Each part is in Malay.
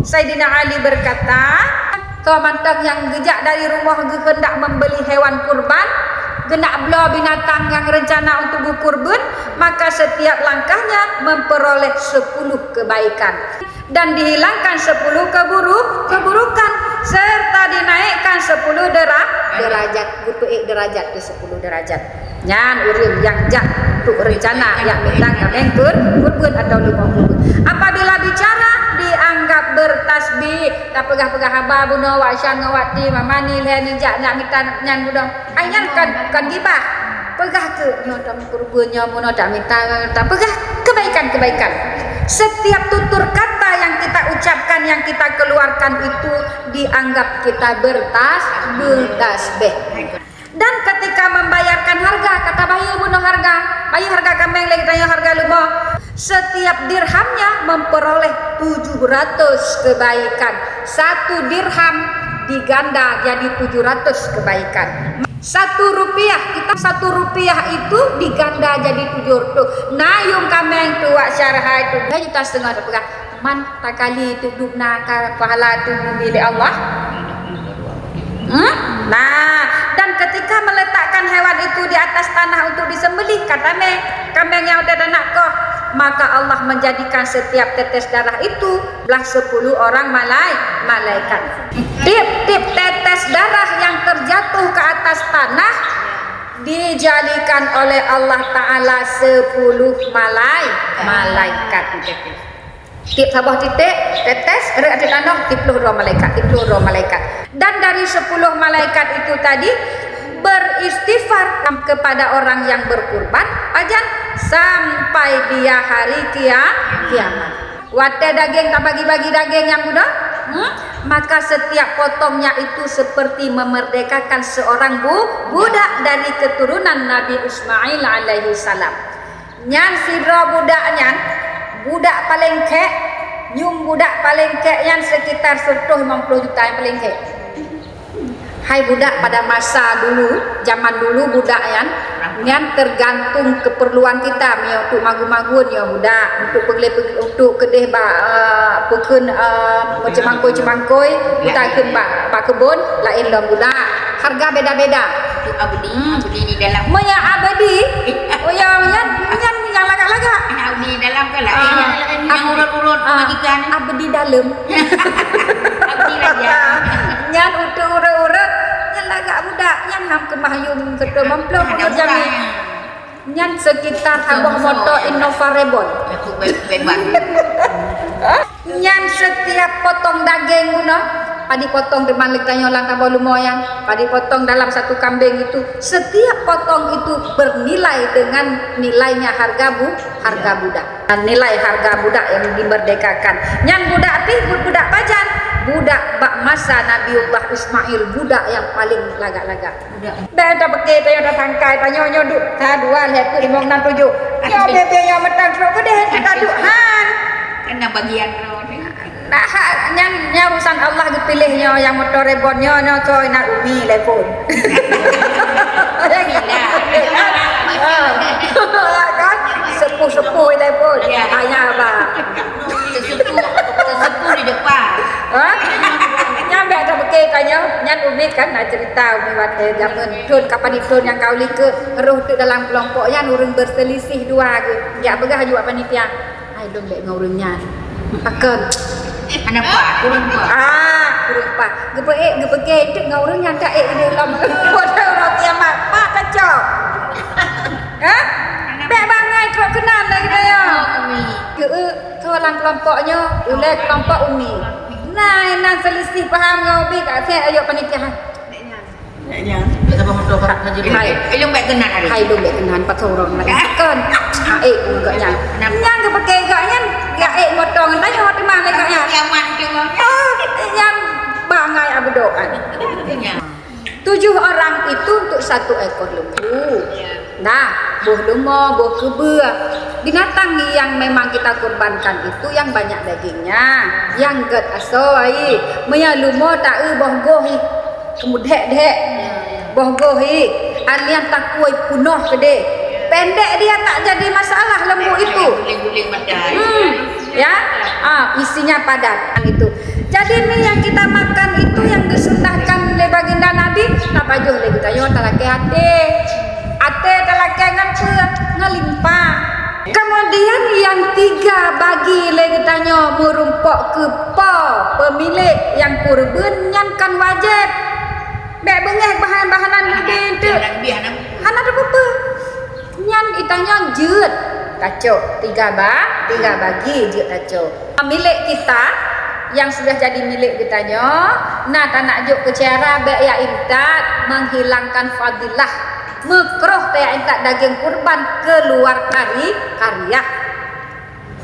Sayyidina Ali berkata, kau mantap yang gejak dari rumah hendak membeli hewan kurban, genak belah binatang yang rencana untuk berkurban, maka setiap langkahnya memperoleh 10 kebaikan dan dihilangkan 10 keburukan serta dinaikkan 10 derajat. Gupeik derajat ke 10 derajat. Nyan urang yang jak untuk rencana yang bintang kameng kurban atau 50. Apabila bicara dianggap bertasbih, tak pegah-pegah haba buno wasyan ngawati mamani leh jak nak minta nyan buno. Ayan kan gibah. Pegah ke nyotam kurbannya buno tak minta tak pegah kebaikan. Setiap tutur kata yang kita ucapkan, yang kita keluarkan itu dianggap kita bertasbih. Dan ketika membayarkan harga, kata bayi bunuh harga, bayi harga kambing lagi tanya harga lumba, setiap dirhamnya memperoleh 700 kebaikan. 1 dirham diganda jadi 700 kebaikan. 1 rupiah, kita 1 rupiah itu diganda jadi 700. Nayung kameng tua syarah itu dah juta setengah rupiah. Man tak kali itu duduk pahala itu milik Allah. Nah, dan ketika meletakkan hewan itu di atas tanah untuk disembelih, kata kambing yang udah ada kok, maka Allah menjadikan setiap tetes darah itu belah 10 orang malaikat. Tip tetes darah yang terjatuh ke atas tanah dijadikan oleh Allah Ta'ala 10 malaikat. Tip sabah titik tetes ada tanah 10 malaikat. Dan dari 10 malaikat itu tadi beristighfar kepada orang yang berkurban ajan sampai dia hari kiamat. Wate daging tak bagi-bagi daging yang muda, maka setiap potongnya itu seperti memerdekakan seorang budak dari keturunan Nabi Ismail alaihi salam. Nyan sidra budaknya, budak paling kek, nyum budak paling kek yang sekitar 150 juta yang paling kek. Hai budak pada masa dulu, zaman dulu budak yang tergantung keperluan kita, untuk magu-magun ya budak, untuk kedeh pekun cemangkoi kita ken ba kebun lain dong budak. Harga beda-beda. Abdi di dalam. Moya abadi. Oh ya yang lagak-lagak. Abdi dalam kala. Yang urut-urut majikan. Abdi dalam. Abdi raja. Nyan untuk urut-urut nyan lagak budak nyan ham kemahyum ketua mampu menjami nyan sekitar habah moto Innovarebon. Nyan setiap potong daging guna padi potong di malik tanya lang kabau lumoyan, padi potong dalam 1 kambing itu, setiap potong itu bernilai dengan nilainya harga budak. Dan nilai harga budak yang dimerdekakan. Nyan budak budak pajan, budak bak masa Nabiullah Ismail, budak yang paling lagak-lagak. Beda pakai tanya tangkai tanya nyoduk ta dua lihat ku 567. Yo bebe yang metang sok gede kita duhan. Kena bagian Nah, yang urusan Allah dipilihnya yang motor rebonnya coy nak umi telepon. Kan sepuh telepon. Tanya apa? Sesepuh di depan. Nyampe ada pakai tanya, nyan umi kan nak cerita umi wat zaman tun kapan itu yang kau like roh tu dalam kelompoknya urang berselisih dua ke. Ya begah juga panitia. Ai dong dek ngurungnya. Pakai Kurang pa. Gepeke itu ngurung yang tak di dalam hotel roti amat. Pak kacau. Hah? Bek bangai kau kenal lagi dia. Kau lang kelompoknya, oleh kelompok umi. Nah, selisih paham ngau bi kat saya ayo panitia. Neknya. Kita motor haji. Elong baik kenal hari. Hai dong bek kenan pat sorong lagi. Kan. Enggak nyang. Nyang gepeke gaknya enggak motong tanya hot mana gaknya. Kiamat cuma. Yang bangai abdoan. 7 orang itu untuk 1 ekor lembu. Nah, buah lembu, buah kebua. Binatang yang memang kita kurbankan itu yang banyak dagingnya, yang get asoi. Meya lembu tak buah gohi. Kemudian buah gohi. Alian tak kuai punoh gede. Pendek dia tak jadi masalah lembu itu. Guling-guling badai. Ya, isinya padat itu. Jadi ini yang kita makan itu yang disunahkan oleh baginda Nabi. Tak bajuh lagi kita yo talake ate talake ngalimpah. Kemudian yang tiga bagi lagi tanya merumpok ke pemilik yang kurban nyankan wajib. Bek bengeh bahan-bahanan lebih tu. Hana ada apa? Nyan itanya jeut kacau tiga bagi jeut kacau. Milik kita yang sudah jadi milik kitanya, nah tak nak juk ke cara bek ya imtad menghilangkan fadilah. Makruh ya imtad daging kurban keluar karya.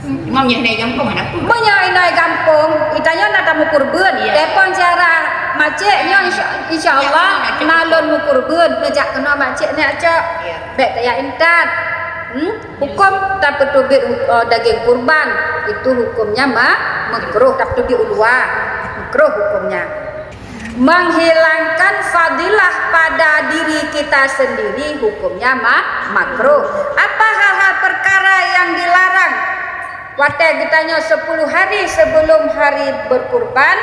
Mau nyai kampung ada apa? Mau nyai kampung, itanya nak tamu kurban. Depon cara macetnya insya-Allah nalon mu kurban, ngejak kena macet ni acak. Bek ya imtad. Hukum tak petubik daging kurban itu hukumnya makruh tak petubik ulwa. Makruh hukumnya. Menghilangkan fadilah pada diri kita sendiri hukumnya makruh. Apa hal-hal perkara yang dilarang? Watai ditanya 10 hari sebelum hari berkurban,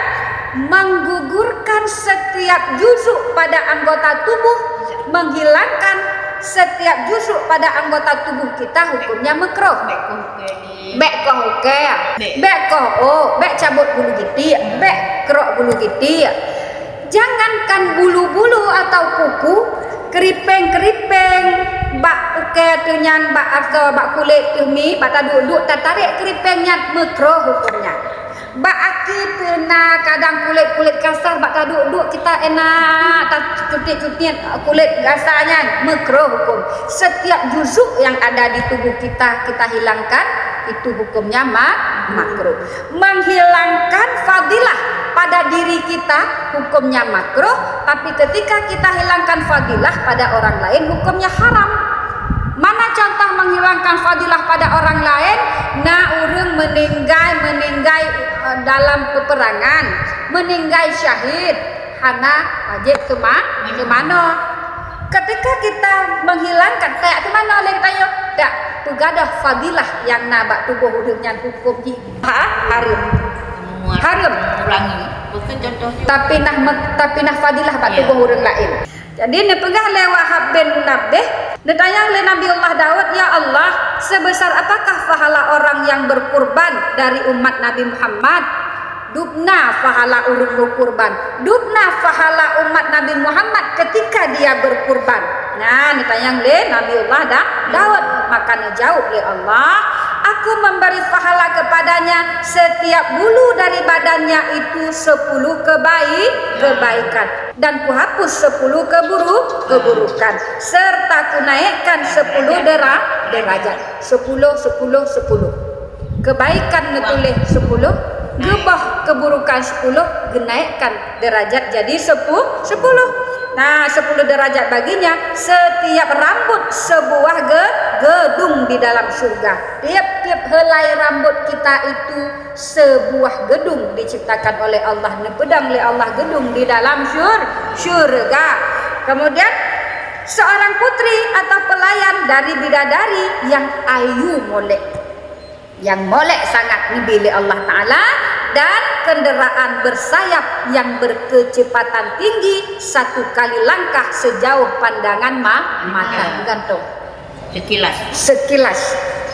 menggugurkan setiap juzuk pada anggota tubuh, menghilangkan setiap juzuk pada anggota tubuh kita hukumnya makruh. Bek cabut bulu gitik, bek kerok bulu gitik. Jangankan bulu-bulu atau kuku, keripeng-keripeng, bak uke tunyan, bak atau bak kulit tumi, bak duduk tarik keripengnya makruh hukumnya. Bak aki pernah kadang kulit kasar, bak duduk kita enak, tak cutit kulit kasarnya makruh hukum. Setiap juzuk yang ada di tubuh kita hilangkan, itu hukumnya makruh. Menghilangkan fadilah pada diri kita hukumnya makruh, tapi ketika kita hilangkan fadilah pada orang lain hukumnya haram. Mana contoh menghilangkan fadilah pada orang lain? Nah, urang meninggal dalam peperangan, meninggal syahid, hana wajib kemana? Ketika kita menghilangkan kayak kemana oleh tanya, tak tugadah fadilah yang nabak tubuh urangnya hukum haram. Ulangi. Tapi nah fadilah bak tubuh urang lain. Jadi ni pegah le Wahab bin Munabbih, dia tanya le Nabi Allah Daud, ya Allah, sebesar apakah pahala orang yang berkurban dari umat Nabi Muhammad? Dubna pahala urang berkurban. Dubna pahala umat Nabi Muhammad ketika dia berkurban. Nah, ditanya le Nabi Allah Daud, maka jawab le Allah, aku memberi pahala kepadanya setiap bulu dari badannya itu 10 kebaikan dan kuhapus 10 keburukan serta kunaikkan 10 derajat. 10 kebaikan netulih 10, gebah keburukan 10, genaikkan derajat jadi 10. Nah, 10 derajat baginya setiap rambut sebuah gedung di dalam surga. Tiap-tiap helai rambut kita itu sebuah gedung diciptakan oleh Allah, nepedang oleh Allah gedung di dalam surga. Kemudian seorang putri atau pelayan dari bidadari yang ayu molek, yang molek sangat dipilih Allah Ta'ala, dan kenderaan bersayap yang berkecepatan tinggi 1 kali langkah sejauh pandangan mata gantung. Sekilas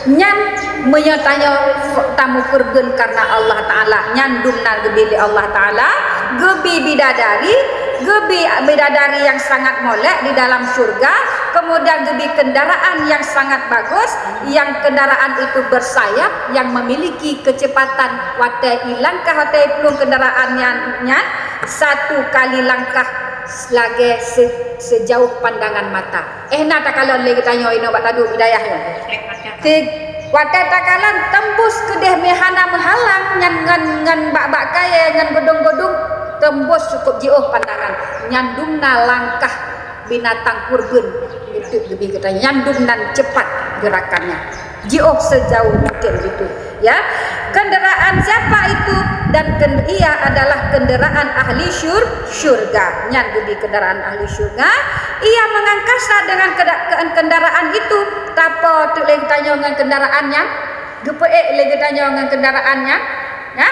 nyan menyatanya tamu kurban karena Allah Ta'ala, nyan dumna gebili Allah Ta'ala, gebi bidadari yang sangat molek di dalam surga, kemudian gebi kendaraan yang sangat bagus, yang kendaraan itu bersayap, yang memiliki kecepatan watai langkah watai pelung kendaraannya 1 kali langkah lagi sejauh pandangan mata. Nah tak kalau lagi tanya ino bak tadu hidayahnya. Watai takalan tembus kedeh mehana menghalang ngan bak kaya ngan gedung-gedung tembus cukup jauh pandangan. Nyandumna langkah binatang kurban itu lebih kita nyandum dan cepat gerakannya. Jauh sejauh mungkin gitu. Ya, kendaraan siapa itu? Dan ia adalah kendaraan ahli syurga. Nyan di kendaraan ahli syurga. Ia mengangkasa dengan kendaraan itu. Tapo tuleng tanya dengan kendaraannya Gepeek lagi tanya dengan kendaraannya. Ya.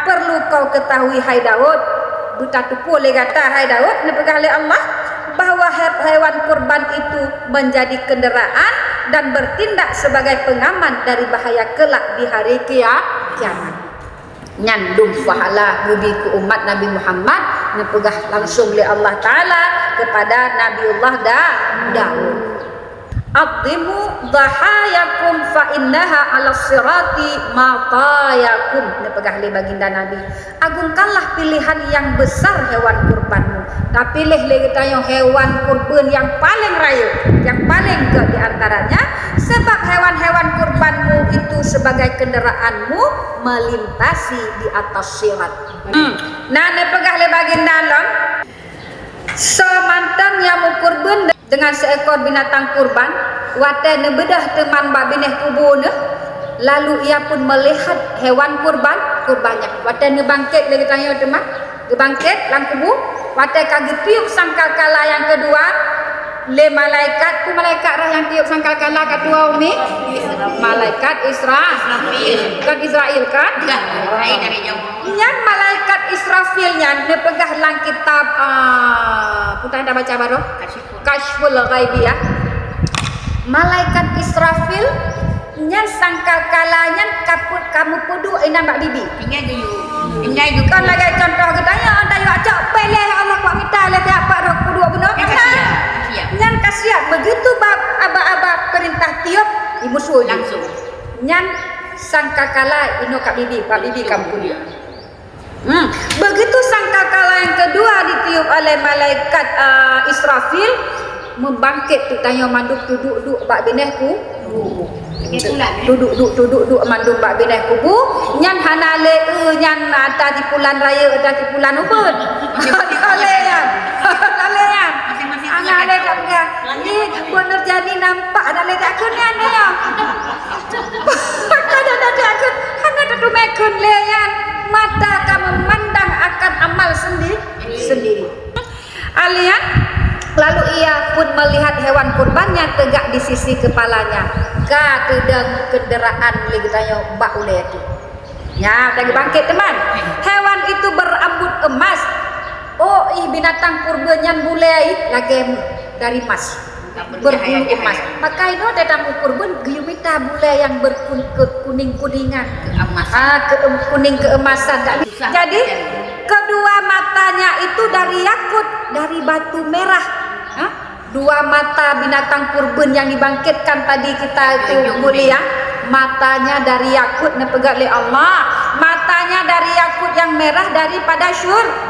Perlu kau ketahui hai Daud. Betatu pula kata hai Daud nepegah oleh Allah bahwa hewan kurban itu menjadi kendaraan dan bertindak sebagai pengaman dari bahaya kelak di hari kiamat. Nyandung pahala bagi ke umat Nabi Muhammad nepegah langsung oleh Allah Ta'ala kepada Nabiullah Daud. Adhimu dhahayakum fa innaha ala sirati matayakum. Nepegah oleh baginda Nabi. Agungkanlah pilihan yang besar hewan kurbanmu. Tak pilih lagi tayang hewan kurban yang paling raya, yang paling ke di antaranya, sebab hewan-hewan kurbanmu itu sebagai kendaraanmu melintasi di atas sirat. Nah, nepegah oleh baginda Allah. Semantang yang kurban dengan seekor binatang kurban, wate nebedah teman babineh kubur ne, lalu ia pun melihat hewan kurbannya. Wate nebangkit lagi tanya teman, gebangkit lang kubur, wate kagak tiup sangkakala yang kedua, le malaikat ku malaikat rah yang tiup sangkakala kedua umi, malaikat Israel kan? Yang malaikat Israfilnya nepegah lang kitab putar dah baca baru Kashful Ghaibiyah. Malaikat Israfil nya sangkakalanya kamu pudu ina mak bibi. Ingai juga kan lagi contoh katanya anda yo acak peleh Allah kuat minta le tak pak rok pudu benar kan. Nyan kasihan begitu aba perintah tiup musuh langsung. Nyan sangkakala ino kak bibi, pak bibi kamu. Begitu sangkakala yang kedua ditiup oleh malaikat Israfil, membangkit tu tanya manduk duduk bak binehku duduk manduk bak binehku bu nyan hanale nyan ada di pulan raya ada di pulan ubud kalean anale tak enggak ni bener jadi nampak anale tak kunya ni ya ada akun hanya tu mekun leyan mata kamu memandang akan amal sendiri. Alian lalu ia pun melihat hewan kurbannya tegak di sisi kepalanya. Kadang kendaraan lagi tanya bak uleh itu. Ya, lagi bangkit teman. Hewan itu berambut emas. Oh, binatang kurbannya bulai lagi dari emas. Berbulu emas. Maka itu datang kurban giyumita bulai yang berkuning-kuningan. Kuning keemasan. Jadi kedua matanya itu dari yakut, dari batu merah. Dua mata binatang kurban yang dibangkitkan tadi kita itu mulia, matanya dari yakut nepegak oleh Allah, matanya dari yakut yang merah daripada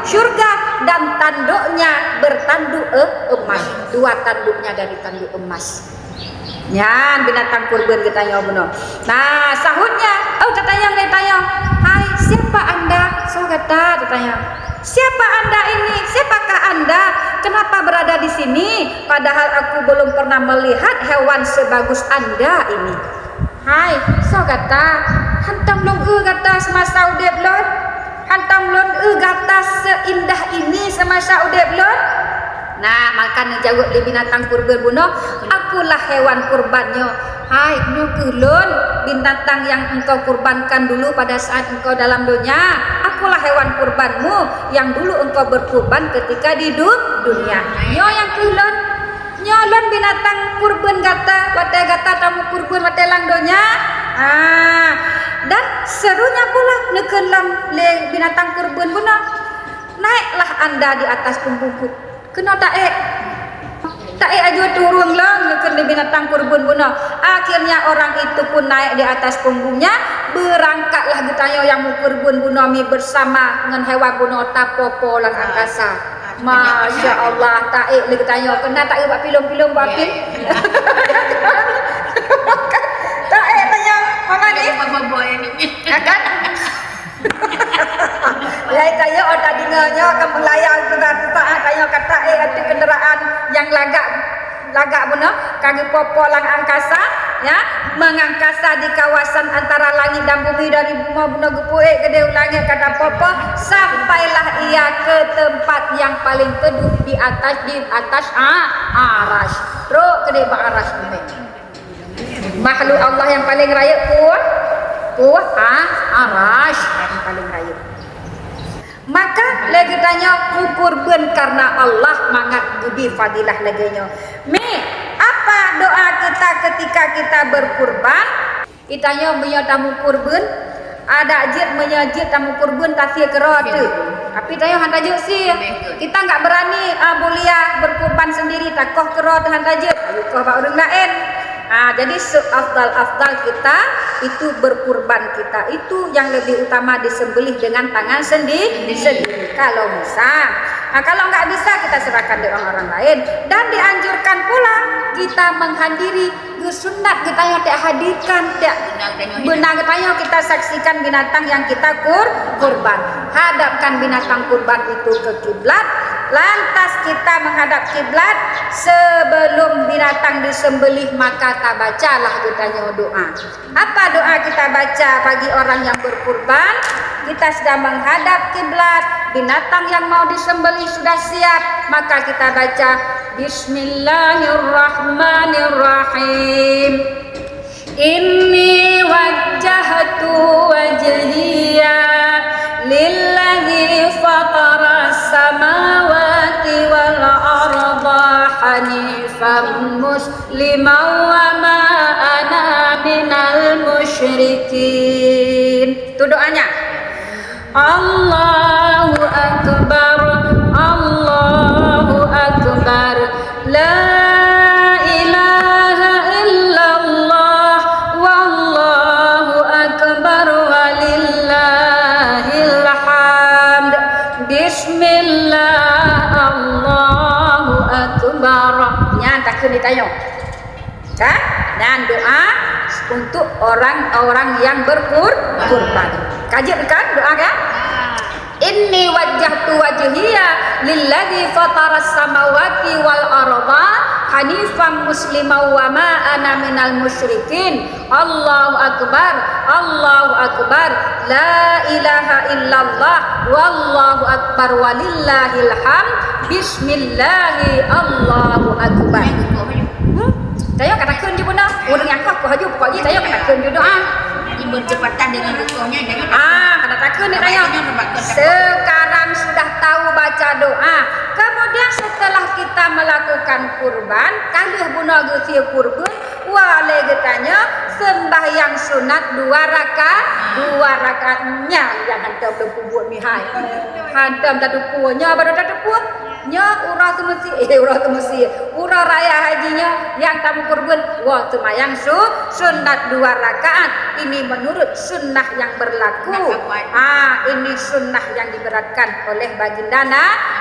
syurga, dan tanduknya bertanduk emas, dua tanduknya dari tanduk emas. Nyan binatang kurban kita benar. Nah sahutnya, katanya hai siapa anda? So kata katanya, siapa anda ini? Siapakah anda? Kenapa berada di sini? Padahal aku belum pernah melihat hewan sebagus anda ini. Hai, so kata, hantam long kata semasa udep lon, hantam lon kata seindah ini semasa udep lon. Nah, maka jawab di binatang kurban bunuh, akulah hewan kurbannya. Hai, nyukulun binatang yang engkau kurbankan dulu pada saat engkau dalam dunia. Akulah hewan kurbanmu yang dulu engkau berkurban ketika di dunia. Nyo yang kulun, nyolon binatang kurban gata, wate gata tamu kurban wate lang dunia. Dan serunya pula nekelam le binatang kurban bunuh. Naiklah anda di atas punggungku. Kena tak aja turun lang kena binatang kurban bunuh. Akhirnya orang itu pun naik di atas punggungnya, berangkatlah getanya yang kurban bunuh mi bersama dengan hewan bunuh tapopo lang angkasa. Masya Allah, tak lagi getanya kena tak buat film-film buat film. Tak tanya mana ni? Akan Lai tanya otak dinganya akan melayang tugas-tugas tanya kata ada kenderaan yang lagak benar kaki popo lang angkasa ya mengangkasa di kawasan antara langit dan bumi dari bumi benar gepuik ke dia langit kata popo sampailah ia ke tempat yang paling teduh di atas aras terus ke dia aras Makhluk Allah yang paling raya Arash yang paling raya. Maka lagi tanya kurban karena Allah mangat budi fadilah laginya. Apa doa kita ketika kita berkurban? Itanya punya tamu kurban, ada ajit menyajit tamu kurban tasir kerot tu. Tapi tanya hantar ajit sih. Kita enggak berani bulia berkurban sendiri takoh kerot hantar ajit. Kau orang lain. Jadi afdal kita itu berkurban kita itu yang lebih utama disembelih dengan tangan sendiri. Kalau bisa, kalau nggak bisa kita serahkan ke orang lain. Dan dianjurkan pula kita menghadiri sunat kita yang tak hadirkan, benar kita kita saksikan binatang yang kita kurban. Hadapkan binatang kurban itu ke kiblat. Lantas kita menghadap kiblat sebelum binatang disembelih, maka tak bacalah kita doa. Apa doa kita baca bagi orang yang berkurban? Kita sudah menghadap kiblat, binatang yang mau disembelih sudah siap, maka kita baca Bismillahirrahmanirrahim. Inni wajjahtu wajhiya lillazi fataras samawati wal arda hanifan musliman wa ma ana minal musyrikin. Itu doanya. Allahu akbar, Allahu akbar, la ilaha illallah, wallahu akbar, walillahil hamd. Bismillah, Allahu akbar. Nya takun ditanya. Kan? Dan doa untuk orang-orang yang berkurban. Kajian kan doa kan? Inni wajjahtu wajhiya lillazi fataras samawati wal arda hanifan musliman wa ma ana minal musyrikin. Allahu akbar, Allahu akbar, la ilaha illallah, wallahu akbar, walillahil hamd. Bismillahi, Allahu akbar. Saya katakan je benda. Orang yang aku haju pokoknya saya katakan je doa. Bercepatan dengan rukunya jangan katakan ni tanya. Sekarang sudah tahu baca doa. Kemudian setelah kita melakukan kurban, kalau guna geus kurban, wale getanya sembahyang sunat 2 rakaatnya. Jangan tahu buat mihai. Hantam tak punya baru tak punya. Urah tu mesti urah raya hajinya yang tamu kurban wah semayang sunat 2 rakaat. Ini menurut sunnah yang berlaku. Ini sunnah yang diberatkan oleh baginda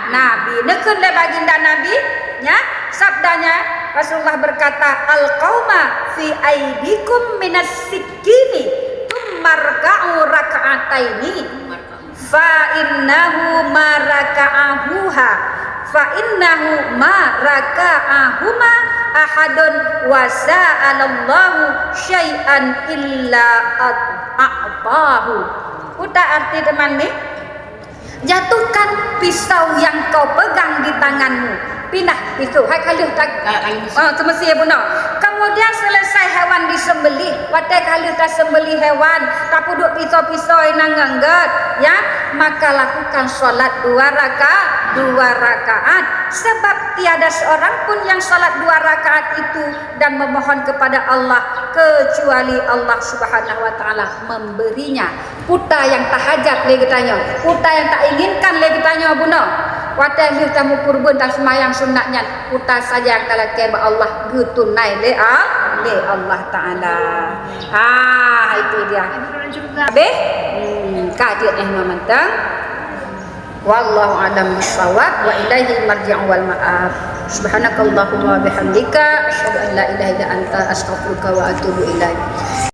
Nabi. Nekun le baginda Nabi nya sabdanya Rasulullah berkata al-qauma fi aidikum minas sikini tumarka'u raka'ataini fa innahu maraka'ahuma ahadun wa sa'alallahu syai'an illa a'tahu. Udah arti teman nih? Jatuhkan pisau yang kau pegang di tanganmu. Pindah pisau. Hai kaluh tak. Semesti ya bunda. Kemudian selesai hewan disembelih, wadah kalau tak sembelih hewan, tak puduk pisau-pisau yang nganggat, ya, maka lakukan solat 2 rakaat. Sebab tiada seorang pun yang solat 2 rakaat itu dan memohon kepada Allah kecuali Allah Subhanahu Wa Taala memberinya. Puta yang tahajat lagi tanya, puta yang tak inginkan lagi tanya bunda. Wadah liu tamu kurban tak semayang sunatnya, puta saja yang kalau keba Allah getunai le Allah Taala. Itu dia. Habis? Kajian yang memantang. Wallahu a'lam bissawab wa ilaihi marji'u wal ma'ab. Subhanakallahumma wa bihamdika asyhadu an la ilaha illa anta astaghfiruka wa atubu ilaik.